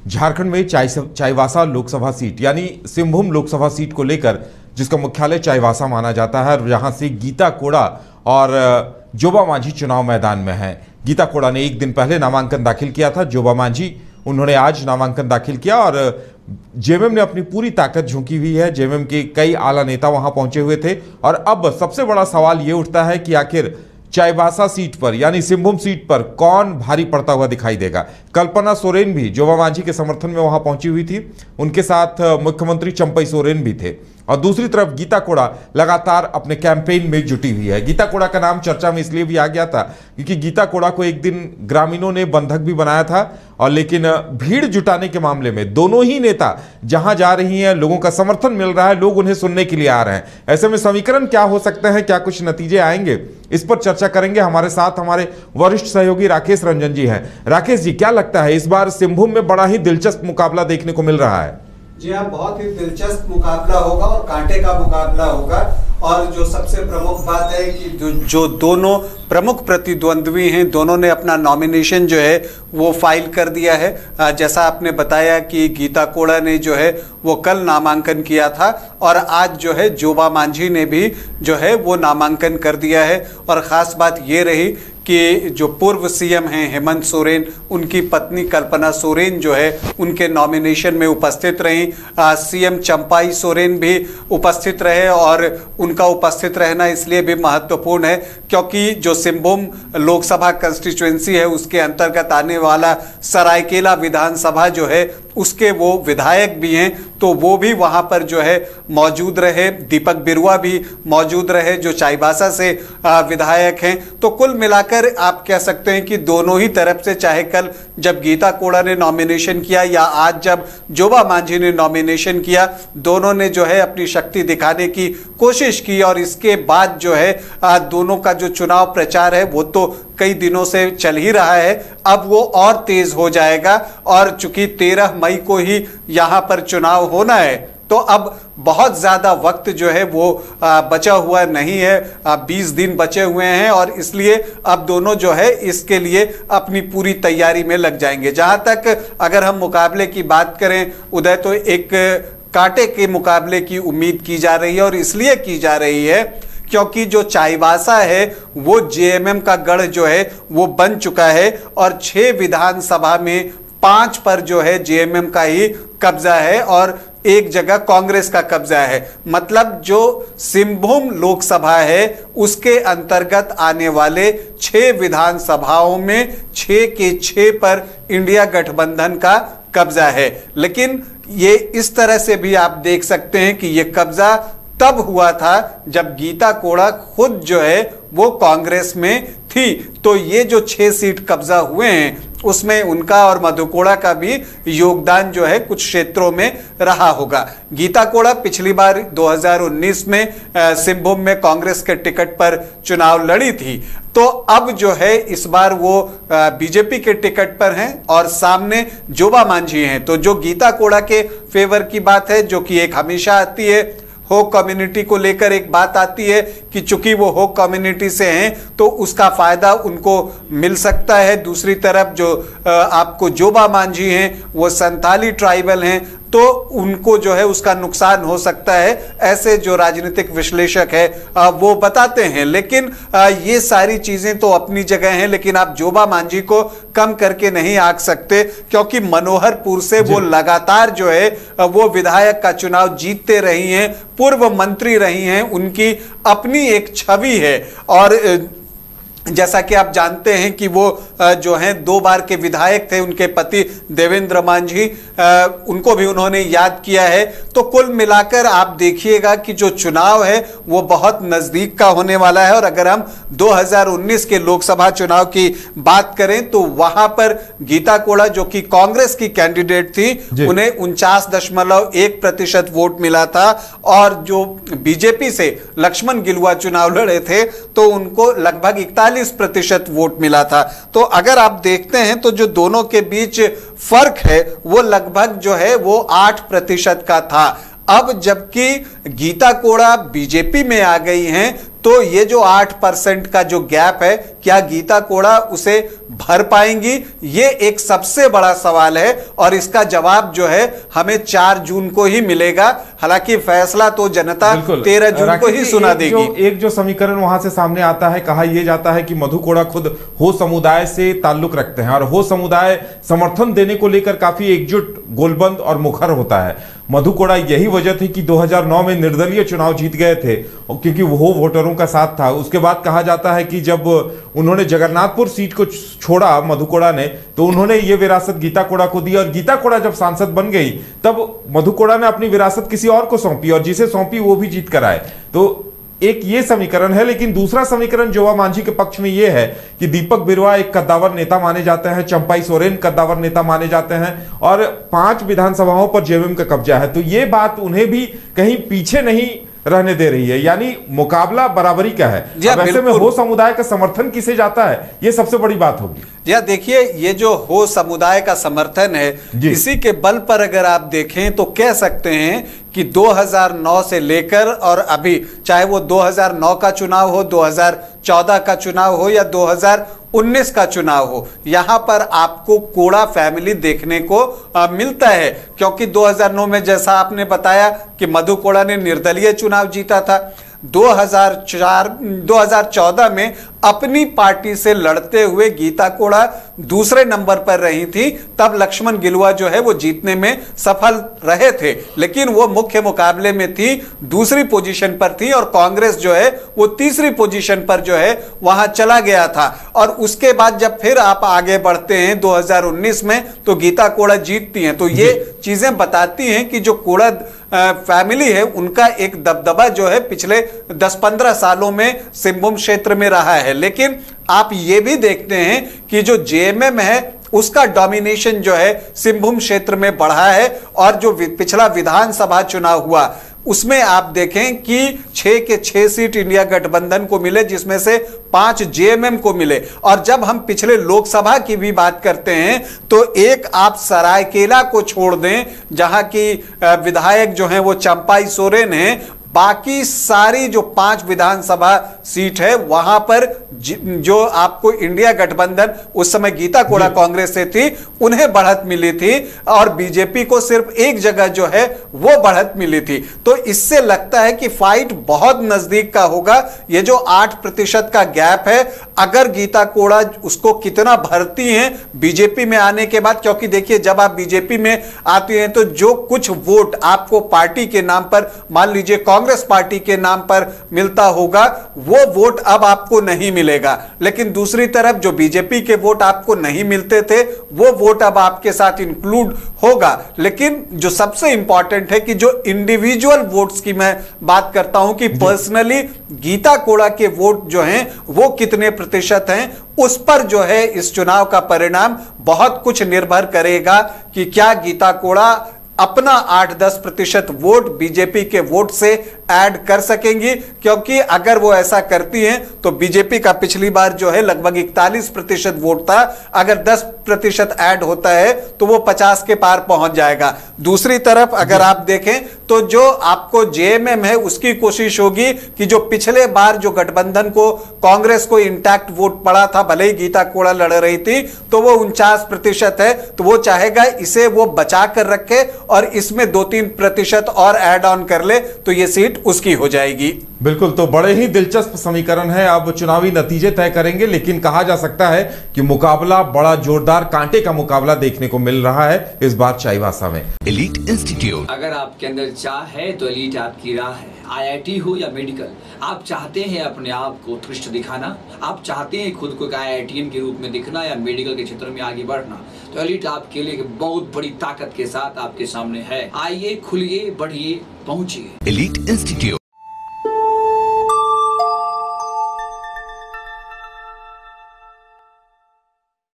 झारखंड में चाईबासा लोकसभा सीट यानी सिंहभूम लोकसभा सीट को लेकर, जिसका मुख्यालय चाईबासा माना जाता है, जहां से गीता कोड़ा और जोबा मांझी चुनाव मैदान में हैं। गीता कोड़ा ने एक दिन पहले नामांकन दाखिल किया था। जोबा मांझी उन्होंने आज नामांकन दाखिल किया और जेएमएम ने अपनी पूरी ताकत झोंकी हुई है। जेएमएम के कई आला नेता वहां पहुंचे हुए थे और अब सबसे बड़ा सवाल यह उठता है कि आखिर चाईबासा सीट पर यानी सिंहभूम सीट पर कौन भारी पड़ता हुआ दिखाई देगा। कल्पना सोरेन भी जोबा मांझी के समर्थन में वहां पहुंची हुई थी, उनके साथ मुख्यमंत्री चंपई सोरेन भी थे और दूसरी तरफ गीता कोड़ा लगातार अपने कैंपेन में जुटी हुई है। गीता कोड़ा का नाम चर्चा में इसलिए भी आ गया था क्योंकि गीता कोड़ा को एक दिन ग्रामीणों ने बंधक भी बनाया था और लेकिन भीड़ जुटाने के मामले में दोनों ही नेता जहां जा रही हैं, लोगों का समर्थन मिल रहा है, लोग उन्हें सुनने के लिए आ रहे हैं। ऐसे में समीकरण क्या हो सकते हैं, क्या कुछ नतीजे आएंगे, इस पर चर्चा करेंगे। हमारे साथ हमारे वरिष्ठ सहयोगी राकेश रंजन जी हैं। राकेश जी, क्या लगता है इस बार सिंहभूम में बड़ा ही दिलचस्प मुकाबला देखने को मिल रहा है? जी हाँ, बहुत ही दिलचस्प मुकाबला होगा और कांटे का मुकाबला होगा। और जो सबसे प्रमुख बात है कि जो दोनों प्रमुख प्रतिद्वंद्वी हैं, दोनों ने अपना नॉमिनेशन जो है वो फाइल कर दिया है। जैसा आपने बताया कि गीता कोड़ा ने जो है वो कल नामांकन किया था और आज जो है जोबा मांझी ने भी जो है वो नामांकन कर दिया है। और ख़ास बात ये रही कि जो पूर्व सीएम हैं हेमंत सोरेन, उनकी पत्नी कल्पना सोरेन जो है उनके नॉमिनेशन में उपस्थित रहीं। सीएम चंपई सोरेन भी उपस्थित रहे और उनका उपस्थित रहना इसलिए भी महत्वपूर्ण है क्योंकि जो सिंहभूम लोकसभा कंस्टिट्यूएंसी है उसके अंतर्गत आने वाला सरायकेला विधानसभा जो है उसके वो विधायक भी हैं, तो वो भी वहां पर जो है मौजूद रहे। दीपक बिरुआ भी मौजूद रहे जो चाईबासा से विधायक हैं। तो कुल मिलाकर आप कह सकते हैं कि दोनों ही तरफ से, चाहे कल जब गीता कोड़ा ने नॉमिनेशन किया या आज जब जोबा मांझी ने नॉमिनेशन किया, दोनों ने जो है अपनी शक्ति दिखाने की कोशिश की और इसके बाद जो है दोनों का जो चुनाव प्रचार है वो तो कई दिनों से चल ही रहा है, अब वो और तेज हो जाएगा। और चूंकि 13 मई को ही यहां पर चुनाव होना है तो अब बहुत ज़्यादा वक्त जो है वो बचा हुआ नहीं है, 20 दिन बचे हुए हैं और इसलिए अब दोनों जो है इसके लिए अपनी पूरी तैयारी में लग जाएंगे। जहां तक अगर हम मुकाबले की बात करें उदय, तो एक कांटे के मुकाबले की उम्मीद की जा रही है और इसलिए की जा रही है क्योंकि जो चाईबासा है वो जेएमएम का गढ़ जो है वो बन चुका है और 6 विधानसभा में 5 पर जो है जेएमएम का ही कब्जा है और एक जगह कांग्रेस का कब्जा है। मतलब जो सिंहभूम लोकसभा है उसके अंतर्गत आने वाले 6 विधानसभाओं में 6 के 6 पर इंडिया गठबंधन का कब्जा है। लेकिन ये इस तरह से भी आप देख सकते हैं कि ये कब्जा तब हुआ था जब गीता कोड़ा खुद जो है वो कांग्रेस में थी। तो ये जो 6 सीट कब्जा हुए हैं उसमें उनका और मधु कोड़ा का भी योगदान जो है कुछ क्षेत्रों में रहा होगा। गीता कोड़ा पिछली बार 2019 में सिंहभूम में कांग्रेस के टिकट पर चुनाव लड़ी थी, तो अब जो है इस बार वो बीजेपी के टिकट पर हैं और सामने जोबा मांझी हैं। तो जो गीता कोड़ा के फेवर की बात है, जो कि एक हमेशा आती है, हो कम्युनिटी को लेकर एक बात आती है कि चूंकि वो हो कम्युनिटी से हैं तो उसका फायदा उनको मिल सकता है। दूसरी तरफ जो आपको जोबा मांझी हैं वो संथाली ट्राइबल हैं तो उनको जो है उसका नुकसान हो सकता है, ऐसे जो राजनीतिक विश्लेषक है वो बताते हैं। लेकिन ये सारी चीजें तो अपनी जगह हैं, लेकिन आप जोबा मांझी को कम करके नहीं आंक सकते क्योंकि मनोहरपुर से वो लगातार जो है वो विधायक का चुनाव जीतते रही हैं, पूर्व मंत्री रही हैं, उनकी अपनी एक छवि है। और जैसा कि आप जानते हैं कि वो जो हैं 2 बार के विधायक थे, उनके पति देवेंद्र मांझी, उनको भी उन्होंने याद किया है। तो कुल मिलाकर आप देखिएगा कि जो चुनाव है वो बहुत नजदीक का होने वाला है। और अगर हम 2019 के लोकसभा चुनाव की बात करें तो वहां पर गीता कोड़ा जो कि कांग्रेस की कैंडिडेट थी, उन्हें 49.1% वोट मिला था और जो बीजेपी से लक्ष्मण गिलुआ चुनाव लड़े थे तो उनको लगभग 41% वोट मिला था। तो अगर आप देखते हैं तो जो दोनों के बीच फर्क है वो लगभग जो है वो 8% का था। अब जबकि गीता कोड़ा बीजेपी में आ गई हैं तो ये जो 8% का जो गैप है, क्या गीता कोड़ा उसे भर पाएंगी? ये एक सबसे बड़ा सवाल है और इसका जवाब जो है हमें 4 जून को ही मिलेगा। हालांकि फैसला तो जनता 13 जून को ही सुना देगी। एक जो समीकरण वहां से सामने आता है, कहा यह जाता है कि मधु कोड़ा खुद हो समुदाय से ताल्लुक रखते हैं और हो समुदाय समर्थन देने को लेकर काफी एकजुट, गोलबंद और मुखर होता है। मधु कोड़ा यही वजह थी कि 2009 में निर्दलीय चुनाव जीत गए थे क्योंकि वो वोटरों का साथ था। उसके बाद कहा जाता है कि जब उन्होंने जगन्नाथपुर सीट को छोड़ा मधु कोड़ा ने, तो उन्होंने ये विरासत गीता कोड़ा को दी और गीता कोड़ा जब सांसद बन गई तब मधु कोड़ा ने अपनी विरासत किसी और को सौंपी और जिसे सौंपी वो भी जीत कर आए। तो एक ये समीकरण है, लेकिन दूसरा समीकरण जोवा मांझी के पक्ष में यह है कि दीपक बिरुवा एक कद्दावर नेता माने जाते हैं, चंपाई सोरेन कद्दावर नेता माने जाते हैं और 5 विधानसभाओं पर जेएमएम का कब्जा है। तो ये बात उन्हें भी कहीं पीछे नहीं रहने दे रही है, यानी मुकाबला बराबरी का है। अब ऐसे में हो समुदाय का समर्थन किसे जाता है, ये सबसे बड़ी बात होगी। या देखिए, ये जो हो समुदाय का समर्थन है, इसी के बल पर अगर आप देखें तो कह सकते हैं कि 2009 से लेकर और अभी, चाहे वो 2009 का चुनाव हो, 2014 का चुनाव हो या 2019 का चुनाव हो, यहां पर आपको कोड़ा फैमिली देखने को मिलता है। क्योंकि 2009 में जैसा आपने बताया कि मधु कोड़ा ने निर्दलीय चुनाव जीता था, 2014 में अपनी पार्टी से लड़ते हुए गीता कोड़ा दूसरे नंबर पर रही थी, तब लक्ष्मण गिलुआ जो है वो जीतने में सफल रहे थे, लेकिन वो मुख्य मुकाबले में थी, दूसरी पोजीशन पर थी और कांग्रेस जो है वो तीसरी पोजीशन पर जो है वहां चला गया था। और उसके बाद जब फिर आप आगे बढ़ते हैं 2019 में, तो गीता कोड़ा जीतती हैं। तो ये चीजें बताती हैं कि जो कोड़ा फैमिली है उनका एक दबदबा जो है पिछले 10-15 सालों में सिंहभूम क्षेत्र में रहा है। लेकिन आप ये भी देखते हैं कि जो जेएमएम है उसका डोमिनेशन जो है सिंहभूम क्षेत्र में बढ़ा है और जो पिछला विधानसभा चुनाव हुआ उसमें आप देखें कि 6 के 6 सीट इंडिया गठबंधन को मिले, जिसमें से 5 जेएमएम को मिले। और जब हम पिछले लोकसभा की भी बात करते हैं तो एक आप सरायकेला को छोड़ दें, जहां की विधायक जो हैं वो चंपाई सोरेन हैं, बाकी सारी जो 5 विधानसभा सीट है वहां पर जो आपको इंडिया गठबंधन, उस समय गीता कोड़ा कांग्रेस से थी, उन्हें बढ़त मिली थी और बीजेपी को सिर्फ एक जगह जो है वो बढ़त मिली थी। तो इससे लगता है कि फाइट बहुत नजदीक का होगा। ये जो 8% का गैप है, अगर गीता कोड़ा उसको कितना भरती हैं बीजेपी में आने के बाद, क्योंकि देखिए जब आप बीजेपी में आती हैं तो जो कुछ वोट आपको पार्टी के नाम पर, मान लीजिए कांग्रेस पार्टी के नाम पर मिलता होगा, वो वोट अब आपको नहीं मिलेगा। लेकिन दूसरी तरफ जो बीजेपी के वोट आपको नहीं मिलते थे वो वोट अब आपके साथ इंक्लूड होगा। लेकिन जो सबसे इंपॉर्टेंट है कि जो इंडिविजुअल वोट्स की मैं बात करता हूं कि पर्सनली गीता कोड़ा के वोट जो हैं वो कितने प्रतिशत हैं, उस पर जो है इस चुनाव का परिणाम बहुत कुछ निर्भर करेगा कि क्या गीता कोड़ा अपना 8-10% वोट बीजेपी के वोट से ऐड कर सकेंगी। क्योंकि अगर वो ऐसा करती हैं तो बीजेपी का पिछली बार जो है लगभग 41% वोट था, अगर 10% ऐड होता है तो वो 50 के पार पहुंच जाएगा। दूसरी तरफ अगर आप देखें तो जो आपको जेएमएम है उसकी कोशिश होगी कि जो पिछले बार जो गठबंधन को, कांग्रेस को इंटैक्ट वोट पड़ा था, भले ही गीता कोड़ा लड़ रही थी, तो वो 49% है, तो वो चाहेगा इसे वो बचा कर रखे और इसमें 2-3% और ऐड ऑन कर ले तो ये सीट उसकी हो जाएगी। बिल्कुल, तो बड़े ही दिलचस्प समीकरण है। अब चुनावी नतीजे तय करेंगे, लेकिन कहा जा सकता है कि मुकाबला बड़ा जोरदार, कांटे का मुकाबला देखने को मिल रहा है इस बार चाईबासा में। एलीट इंस्टीट्यूट, अगर आपके अंदर चाह है तो एलीट आपकी राह है। आईआईटी हो या मेडिकल, आप चाहते हैं अपने आप को उत्कृष्ट दिखाना, आप चाहते हैं खुद को एक आईआईटीएन के रूप में दिखना या मेडिकल के क्षेत्र में आगे बढ़ना, तो एलीट आपके लिए बहुत बड़ी ताकत के साथ आपके सामने है। आइए, खुलिए, बढ़िए, पहुंचिए। Elite institute.